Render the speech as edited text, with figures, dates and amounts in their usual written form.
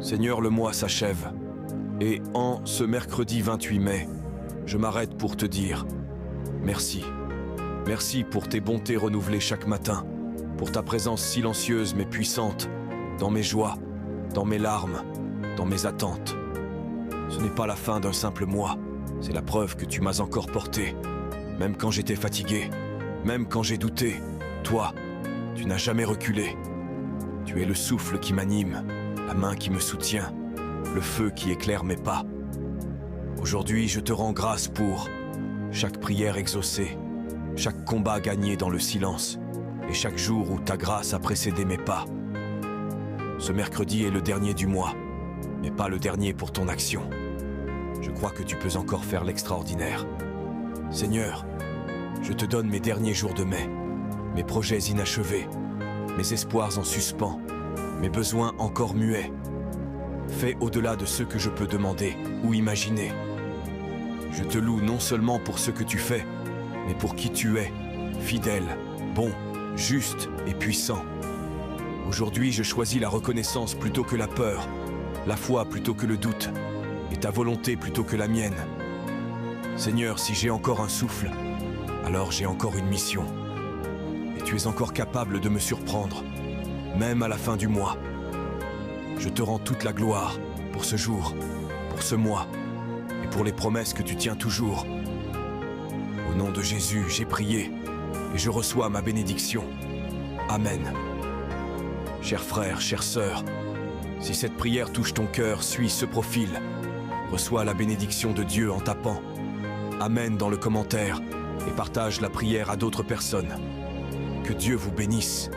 Seigneur, le mois s'achève. Et en ce mercredi 28 mai, je m'arrête pour te dire merci. Merci pour tes bontés renouvelées chaque matin, pour ta présence silencieuse mais puissante, dans mes joies, dans mes larmes, dans mes attentes. Ce n'est pas la fin d'un simple mois, c'est la preuve que tu m'as encore porté. Même quand j'étais fatigué, même quand j'ai douté, toi, tu n'as jamais reculé. Tu es le souffle qui m'anime, la main qui me soutient, le feu qui éclaire mes pas. Aujourd'hui, je te rends grâce pour chaque prière exaucée, chaque combat gagné dans le silence, et chaque jour où ta grâce a précédé mes pas. Ce mercredi est le dernier du mois, mais pas le dernier pour ton action. Je crois que tu peux encore faire l'extraordinaire. Seigneur, je te donne mes derniers jours de mai, mes projets inachevés, mes espoirs en suspens, mes besoins encore muets. Fais au-delà de ce que je peux demander ou imaginer. Je te loue non seulement pour ce que tu fais, mais pour qui tu es, fidèle, bon, juste et puissant. Aujourd'hui, je choisis la reconnaissance plutôt que la peur, la foi plutôt que le doute, et ta volonté plutôt que la mienne. Seigneur, si j'ai encore un souffle, alors j'ai encore une mission. Et tu es encore capable de me surprendre, même à la fin du mois. Je te rends toute la gloire pour ce jour, pour ce mois, et pour les promesses que tu tiens toujours. Au nom de Jésus, j'ai prié, et je reçois ma bénédiction. Amen. Chers frères, chères sœurs, si cette prière touche ton cœur, suis ce profil. Reçois la bénédiction de Dieu en tapant Amen dans le commentaire et partage la prière à d'autres personnes. Que Dieu vous bénisse.